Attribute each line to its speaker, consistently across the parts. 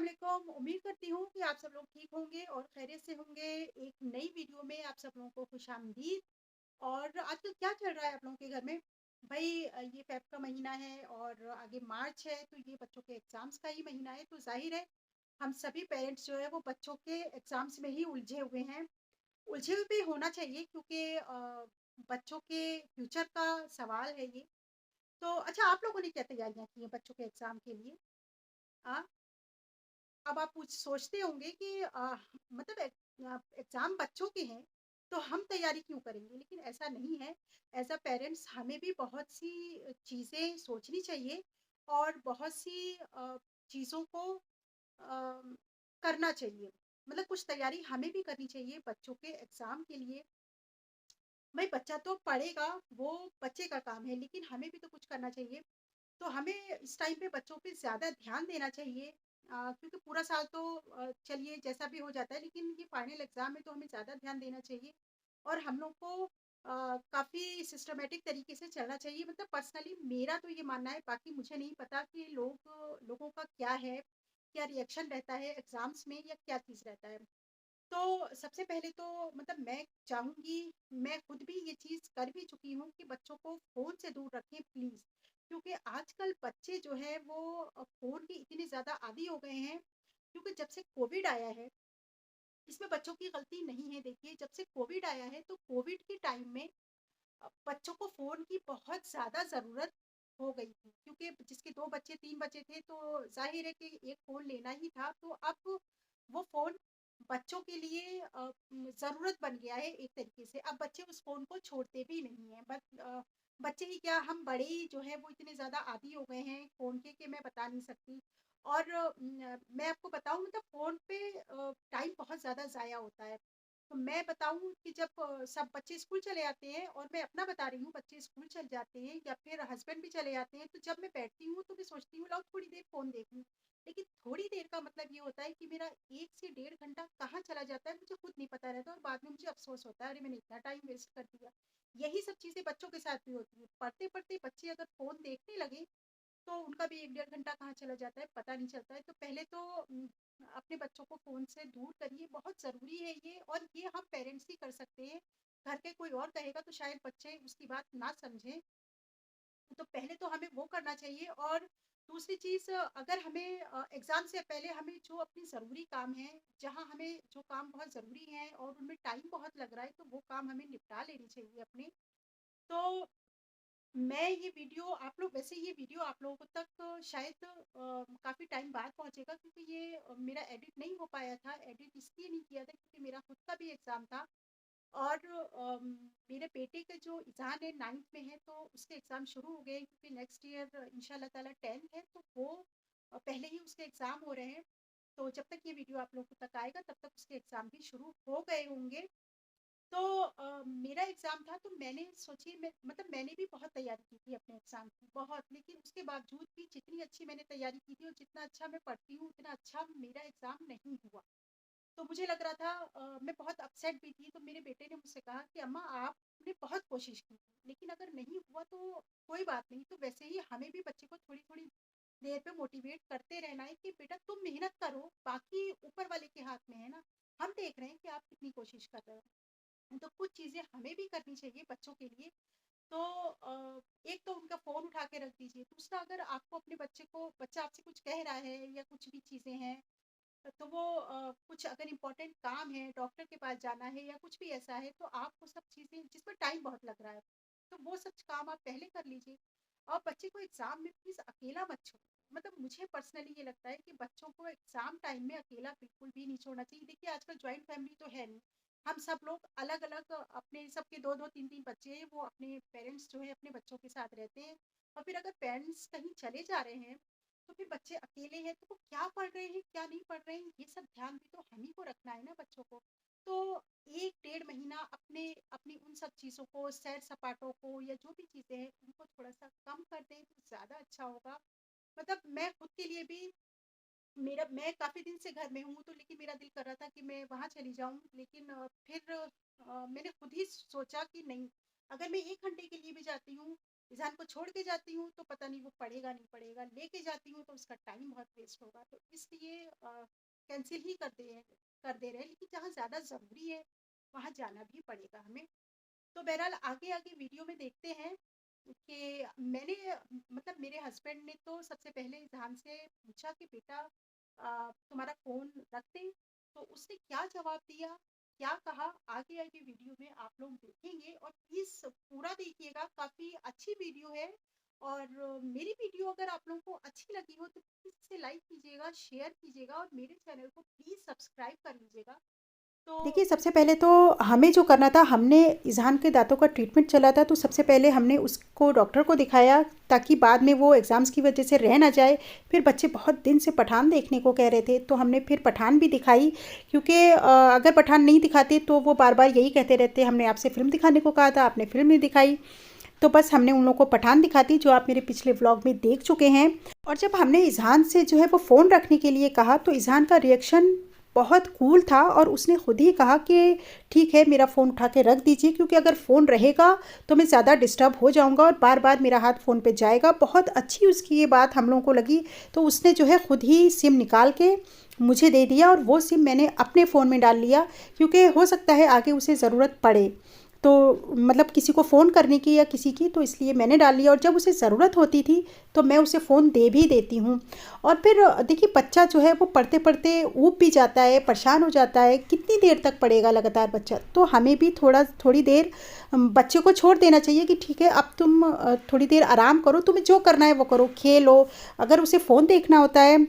Speaker 1: अस्सलाम वालेकुम। उम्मीद करती हूँ कि आप सब लोग ठीक होंगे और खैरियत से होंगे। एक नई वीडियो में आप सब लोगों को खुशामदीद। और आजकल क्या चल रहा है आप लोगों के घर में? भाई ये फ़ेब का महीना है और आगे मार्च है, तो ये बच्चों के एग्ज़ाम्स का ही महीना है, तो ज़ाहिर है हम सभी पेरेंट्स जो है वो बच्चों के एग्ज़ाम्स में ही उलझे हुए हैं। उलझे हुए भी होना चाहिए क्योंकि बच्चों के फ्यूचर का सवाल है ये। तो अच्छा, आप लोगों ने क्या तैयारियाँ की हैं बच्चों के एग्ज़ाम के लिए? हाँ? अब आप कुछ सोचते होंगे कि मतलब एग्ज़ाम बच्चों के हैं, तो हम तैयारी क्यों करेंगे? लेकिन ऐसा नहीं है। एज़ अ पेरेंट्स हमें भी बहुत सी चीज़ें सोचनी चाहिए और बहुत सी चीज़ों को करना चाहिए। मतलब कुछ तैयारी हमें भी करनी चाहिए बच्चों के एग्ज़ाम के लिए। भई बच्चा तो पढ़ेगा, वो बच्चे का काम है, लेकिन हमें भी तो कुछ करना चाहिए। तो हमें इस टाइम पे बच्चों पे ज़्यादा ध्यान देना चाहिए, क्योंकि पूरा साल तो चलिए जैसा भी हो जाता है, लेकिन ये फाइनल एग्ज़ाम में तो हमें ज़्यादा ध्यान देना चाहिए और हम लोग को काफ़ी सिस्टमैटिक तरीके से चलना चाहिए। मतलब पर्सनली मेरा तो ये मानना है, बाकी मुझे नहीं पता कि लोगों का क्या है, क्या रिएक्शन रहता है एग्ज़ाम्स में या क्या चीज़ रहता है। तो सबसे पहले तो मतलब मैं चाहूँगी, मैं खुद भी ये चीज़ कर भी चुकी हूँ कि बच्चों को फ़ोन से दूर रखें प्लीज़। क्योंकि आजकल बच्चे जो हैं वो फ़ोन के इतने ज़्यादा आदी हो गए हैं, क्योंकि जब से कोविड आया है, इसमें बच्चों की गलती नहीं है। देखिए, जब से कोविड आया है तो कोविड के टाइम में बच्चों को फ़ोन की बहुत ज़्यादा ज़रूरत हो गई थी, क्योंकि जिसके 2 बच्चे 3 बच्चे थे तो ज़ाहिर है कि एक फ़ोन लेना ही था। तो अब वो फ़ोन बच्चों के लिए ज़रूरत बन गया है एक तरीके से। अब बच्चे उस फ़ोन को छोड़ते भी नहीं हैं। बच्चे ही क्या, हम बड़े ही जो हैं वो इतने ज़्यादा आदी हो गए हैं फ़ोन के कि मैं बता नहीं सकती। और मैं आपको बताऊँ, मतलब फ़ोन पे टाइम बहुत ज़्यादा ज़ाया होता है। तो मैं बताऊँ कि जब सब बच्चे स्कूल चले जाते हैं, और मैं अपना बता रही हूँ, बच्चे स्कूल चले जाते हैं या फिर हस्बैंड भी चले जाते हैं, तो जब मैं बैठती हूँ तो मैं सोचती हूँ लाओ थोड़ी देर फ़ोन देख लूँ। लेकिन थोड़ी देर का मतलब ये होता है कि मेरा 1 से डेढ़ घंटा कहाँ चला जाता है मुझे खुद नहीं पता रहता, और बाद में मुझे अफ़सोस होता है, अरे मैंने इतना टाइम वेस्ट कर दिया। यही सब चीज़ें बच्चों के साथ भी होती हैं। पढ़ते-पढ़ते बच्चे अगर फ़ोन देखने लगे तो उनका भी 1 डेढ़ घंटा कहाँ चला जाता है पता नहीं चलता है। तो पहले तो अपने बच्चों को फ़ोन से दूर करिए, बहुत ज़रूरी है ये, और ये हम पेरेंट्स ही कर सकते हैं। घर के कोई और कहेगा तो शायद बच्चे उसकी बात ना समझें। तो पहले तो हमें वो करना चाहिए। और दूसरी चीज़, अगर हमें एग्ज़ाम से पहले हमें जो अपनी ज़रूरी काम है, जहाँ हमें जो काम बहुत ज़रूरी हैं और उनमें टाइम बहुत लग रहा है, तो वो काम हमें निपटा लेनी चाहिए अपने। तो मैं ये वीडियो आप लोग वैसे ये वीडियो आप लोगों तक शायद काफ़ी टाइम बाद पहुँचेगा, क्योंकि ये मेरा एडिट नहीं हो पाया था। एडिट इसलिए नहीं किया था क्योंकि मेरा खुद का भी एग्ज़ाम था, और मेरे बेटे का जो एग्ज़ाम है 9th में है, तो उसके एग्ज़ाम शुरू हो गए हैं, क्योंकि नेक्स्ट ईयर इंशाल्लाह ताला 10th है, तो वो पहले ही उसके एग्ज़ाम हो रहे हैं। तो जब तक ये वीडियो आप लोगों तक आएगा तब तक उसके एग्ज़ाम भी शुरू हो गए होंगे। तो मेरा एग्ज़ाम था, तो मैंने सोचिए, मतलब मैंने भी बहुत तैयारी की थी अपने एग्ज़ाम की, बहुत। लेकिन उसके बावजूद भी जितनी अच्छी मैंने तैयारी की थी और जितना अच्छा मैं पढ़ती हूँ, उतना अच्छा मेरा एग्ज़ाम नहीं हुआ। तो मुझे लग रहा था, मैं बहुत अपसेट भी थी। तो मेरे बेटे ने मुझसे कहा कि अम्मा आपने बहुत कोशिश की थी, लेकिन अगर नहीं हुआ तो कोई बात नहीं। तो वैसे ही हमें भी बच्चे को थोड़ी-थोड़ी देर पे मोटिवेट करते रहना है कि बेटा तुम मेहनत करो, बाकी ऊपर वाले के हाथ में है ना। हम देख रहे हैं कि आप कितनी कोशिश कर रहे हो। तो कुछ चीज़ें हमें भी करनी चाहिए बच्चों के लिए। तो एक तो उनका फ़ोन उठा के रख दीजिए। दूसरा, अगर आपको अपने बच्चा आपसे कुछ कह रहा है या कुछ भी चीज़ें हैं, तो वो कुछ अगर इम्पोर्टेंट काम है, डॉक्टर के पास जाना है या कुछ भी ऐसा है, तो आप वो सब चीज़ें जिसमें टाइम बहुत लग रहा है, तो वो सब काम आप पहले कर लीजिए। और बच्चे को एग्ज़ाम में प्लीज़ अकेला मत छोड़िए। मतलब मुझे पर्सनली ये लगता है कि बच्चों को एग्ज़ाम टाइम में अकेला बिल्कुल भी नहीं छोड़ना चाहिए। देखिए, आजकल जॉइंट फैमिली तो है नहीं। हम सब लोग अलग-अलग, अपने सबके 2-2 3-3 बच्चे हैं, वो अपने पेरेंट्स जो है अपने बच्चों के साथ रहते हैं। और फिर अगर पेरेंट्स कहीं चले जा रहे हैं, तो फिर बच्चे अकेले हैं, तो वो क्या पढ़ रहे हैं, क्या नहीं पढ़ रहे हैं, ये सब ध्यान भी तो हम ही को रखना है ना बच्चों को। तो 1 डेढ़ महीना अपनी उन सब चीज़ों को, सैर-सपाटों को या जो भी चीज़ें हैं, उनको थोड़ा-सा कम कर दें तो ज़्यादा अच्छा होगा। मतलब मैं खुद के लिए भी, मैं काफ़ी दिन से घर में हूँ, तो लेकिन मेरा दिल कर रहा था कि मैं वहाँ चली जाऊँ, लेकिन फिर मैंने खुद ही सोचा कि नहीं, अगर मैं 1 घंटे के लिए भी जाती हूँ ईज़ान को छोड़ के जाती हूँ तो पता नहीं वो पढ़ेगा नहीं पढ़ेगा, लेके जाती हूँ तो उसका टाइम बहुत वेस्ट होगा, तो इसलिए कैंसिल ही कर दे रहे हैं। लेकिन जहाँ ज़्यादा ज़रूरी है वहाँ जाना भी पड़ेगा हमें। तो बहरहाल आगे आगे वीडियो में देखते हैं कि मैंने मतलब मेरे हस्बैंड ने तो सबसे पहले ईज़ान से पूछा कि बेटा तुम्हारा फ़ोन रख दें? तो उसने क्या जवाब दिया, क्या कहा, आगे आगे वीडियो में आप लोग देखेंगे और प्लीज़ पूरा देखिएगा, काफ़ी अच्छी वीडियो है। और मेरी वीडियो अगर आप लोगों को अच्छी लगी हो तो प्लीज़ इसे लाइक कीजिएगा, शेयर कीजिएगा और मेरे चैनल को प्लीज़ सब्सक्राइब कर लीजिएगा।
Speaker 2: देखिए,
Speaker 1: तो
Speaker 2: सबसे पहले तो हमें जो करना था, हमने इज़हान के दाँतों का ट्रीटमेंट चला था, तो सबसे पहले हमने उसको डॉक्टर को दिखाया ताकि बाद में वो एग्ज़ाम्स की वजह से रह ना जाए। फिर बच्चे बहुत दिन से पठान देखने को कह रहे थे, तो हमने फिर पठान भी दिखाई, क्योंकि अगर पठान नहीं दिखाते तो वो बार-बार यही कहते रहते, हमने आपसे फ़िल्म दिखाने को कहा था, आपने फ़िल्म नहीं दिखाई। तो बस हमने उन लोगों को पठान दिखा दी, जो आप मेरे पिछले व्लॉग में देख चुके हैं। और जब हमने इज़हान से जो है वो फ़ोन रखने के लिए कहा, तो इज़हान का रिएक्शन बहुत कूल था और उसने खुद ही कहा कि ठीक है, मेरा फ़ोन उठा के रख दीजिए, क्योंकि अगर फ़ोन रहेगा तो मैं ज़्यादा डिस्टर्ब हो जाऊंगा और बार बार मेरा हाथ फ़ोन पे जाएगा। बहुत अच्छी उसकी ये बात हम लोगों को लगी, तो उसने जो है खुद ही सिम निकाल के मुझे दे दिया और वो सिम मैंने अपने फ़ोन में डाल लिया, क्योंकि हो सकता है आगे उसे ज़रूरत पड़े। तो मतलब किसी को फ़ोन करने की या किसी की, तो इसलिए मैंने डाल लिया और जब उसे ज़रूरत होती थी तो मैं उसे फ़ोन दे भी देती हूँ। और फिर देखिए, बच्चा जो है वो पढ़ते पढ़ते ऊब भी जाता है, परेशान हो जाता है, कितनी देर तक पढ़ेगा लगातार बच्चा। तो हमें भी थोड़ी देर बच्चे को छोड़ देना चाहिए कि ठीक है, अब तुम थोड़ी देर आराम करो, तुम्हें जो करना है वो करो, खेलो। अगर उसे फ़ोन देखना होता है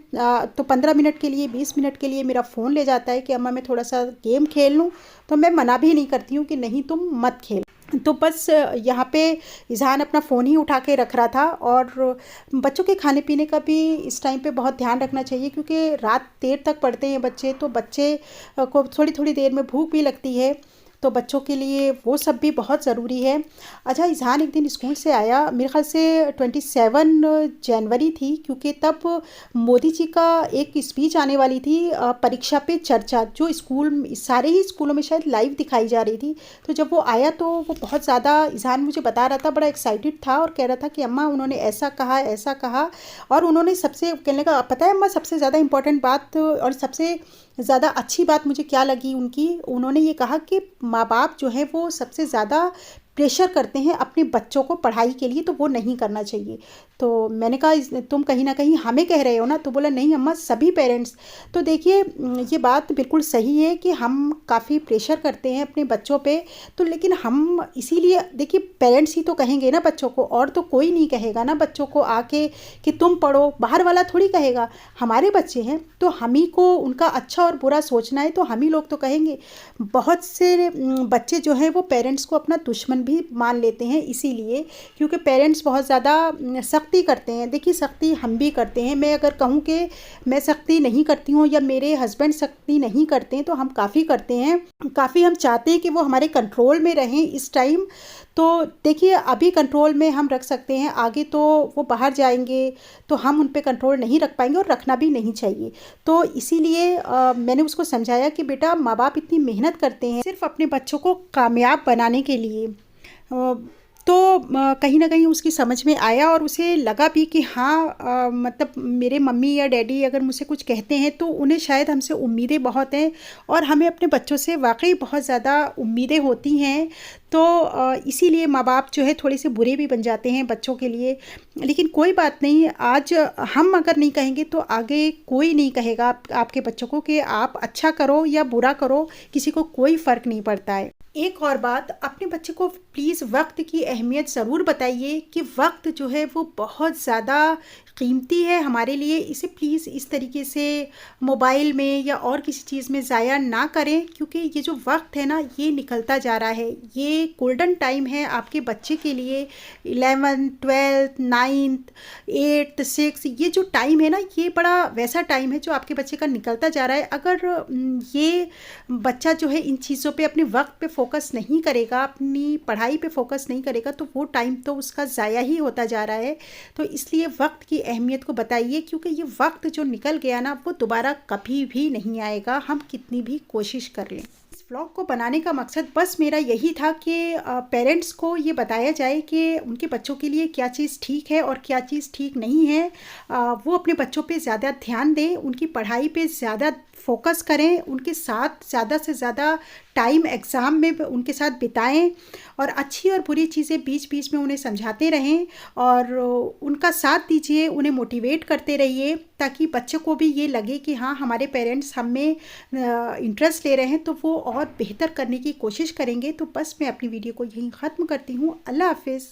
Speaker 2: तो 15 मिनट के लिए, 20 मिनट के लिए मेरा फ़ोन ले जाता है कि अम्मा मैं थोड़ा सा गेम खेल लूँ, तो मैं मना भी नहीं करती हूँ कि नहीं तुम मत खेल। तो बस यहाँ पे इज़हान अपना फ़ोन ही उठा के रख रहा था। और बच्चों के खाने पीने का भी इस टाइम पे बहुत ध्यान रखना चाहिए, क्योंकि रात देर तक पढ़ते हैं बच्चे, तो बच्चे को थोड़ी थोड़ी देर में भूख भी लगती है, तो बच्चों के लिए वो सब भी बहुत ज़रूरी है। अच्छा, इज़हान एक दिन स्कूल से आया, मेरे ख्याल से 27 जनवरी थी, क्योंकि तब मोदी जी का एक स्पीच आने वाली थी, परीक्षा पे चर्चा, जो स्कूल सारे ही स्कूलों में शायद लाइव दिखाई जा रही थी। तो जब वो आया तो वो बहुत ज़्यादा, इज़हान मुझे बता रहा था, बड़ा एक्साइटेड था और कह रहा था कि अम्मा उन्होंने ऐसा कहा, ऐसा कहा। और उन्होंने सबसे कहने का पता है अम्मा, सबसे ज़्यादा इम्पोर्टेंट बात और सबसे ज़्यादा अच्छी बात मुझे क्या लगी उनकी, उन्होंने ये कहा कि माँ बाप जो है वो सबसे ज़्यादा प्रेशर करते हैं अपने बच्चों को पढ़ाई के लिए, तो वो नहीं करना चाहिए। तो मैंने कहा तुम कहीं ना कहीं हमें कह रहे हो ना? तो बोला नहीं अम्मा, सभी पेरेंट्स। तो देखिए, ये बात बिल्कुल सही है कि हम काफ़ी प्रेशर करते हैं अपने बच्चों पे। तो लेकिन हम इसीलिए, देखिए, पेरेंट्स ही तो कहेंगे ना बच्चों को, और तो कोई नहीं कहेगा ना बच्चों को आके कि तुम पढ़ो, बाहर वाला थोड़ी कहेगा। हमारे बच्चे हैं तो हम ही को उनका अच्छा और बुरा सोचना है, तो हम ही लोग तो कहेंगे। बहुत से बच्चे जो हैं वो पेरेंट्स को अपना दुश्मन भी मान लेते हैं, इसीलिए क्योंकि पेरेंट्स बहुत ज़्यादा सख्ती करते हैं। देखिए, सख्ती हम भी करते हैं। मैं अगर कहूँ कि मैं सख्ती नहीं करती हूँ या मेरे हस्बैंड सख्ती नहीं करते हैं, तो हम काफ़ी करते हैं, काफ़ी हम चाहते हैं कि वो हमारे कंट्रोल में रहें इस टाइम। तो देखिए, अभी कंट्रोल में हम रख सकते हैं, आगे तो वो बाहर जाएंगे तो हम उन पे कंट्रोल नहीं रख पाएंगे और रखना भी नहीं चाहिए। तो इसीलिए मैंने उसको समझाया कि बेटा, माँ बाप इतनी मेहनत करते हैं सिर्फ अपने बच्चों को कामयाब बनाने के लिए। तो कहीं न कहीं उसकी समझ में आया और उसे लगा भी कि हाँ, मतलब मेरे मम्मी या डैडी अगर मुझसे कुछ कहते हैं तो उन्हें शायद हमसे उम्मीदें बहुत हैं और हमें अपने बच्चों से वाक़ई बहुत ज़्यादा उम्मीदें होती हैं। तो इसीलिए माँ बाप जो है थोड़े से बुरे भी बन जाते हैं बच्चों के लिए। लेकिन कोई बात नहीं, आज हम अगर नहीं कहेंगे तो आगे कोई नहीं कहेगा आपके बच्चों को कि आप अच्छा करो या बुरा करो, किसी को कोई फ़र्क नहीं पड़ता है। एक और बात, अपने बच्चे को प्लीज़ वक्त की अहमियत ज़रूर बताइए कि वक्त जो है वो बहुत ज़्यादा कीमती है हमारे लिए। इसे प्लीज़ इस तरीके से मोबाइल में या और किसी चीज़ में ज़ाया ना करें, क्योंकि ये जो वक्त है ना, ये निकलता जा रहा है। ये गोल्डन टाइम है आपके बच्चे के लिए। 11th 12th 9th 8th 6th, ये जो टाइम है ना, ये बड़ा वैसा टाइम है जो आपके बच्चे का निकलता जा रहा है। अगर ये बच्चा जो है इन चीज़ों पे अपने वक्त पे फोकस नहीं करेगा, अपनी पढ़ाई पे फोकस नहीं करेगा, तो वो टाइम तो उसका ज़ाया ही होता जा रहा है। तो इसलिए वक्त की अहमियत को बताइए, क्योंकि ये वक्त जो निकल गया ना, वो दोबारा कभी भी नहीं आएगा, हम कितनी भी कोशिश कर लें। इस व्लॉग को बनाने का मकसद बस मेरा यही था कि पेरेंट्स को ये बताया जाए कि उनके बच्चों के लिए क्या चीज़ ठीक है और क्या चीज़ ठीक नहीं है। वो अपने बच्चों पे ज़्यादा ध्यान दें, उनकी पढ़ाई पे ज़्यादा फोकस करें, उनके साथ ज़्यादा से ज़्यादा टाइम एग्ज़ाम में उनके साथ बिताएं और अच्छी और बुरी चीज़ें बीच बीच में उन्हें समझाते रहें और उनका साथ दीजिए, उन्हें मोटिवेट करते रहिए ताकि बच्चों को भी ये लगे कि हाँ, हमारे पेरेंट्स हम में इंटरेस्ट ले रहे हैं तो वो और बेहतर करने की कोशिश करेंगे। तो बस मैं अपनी वीडियो को यहीं ख़त्म करती हूँ। अल्लाह हाफिज़।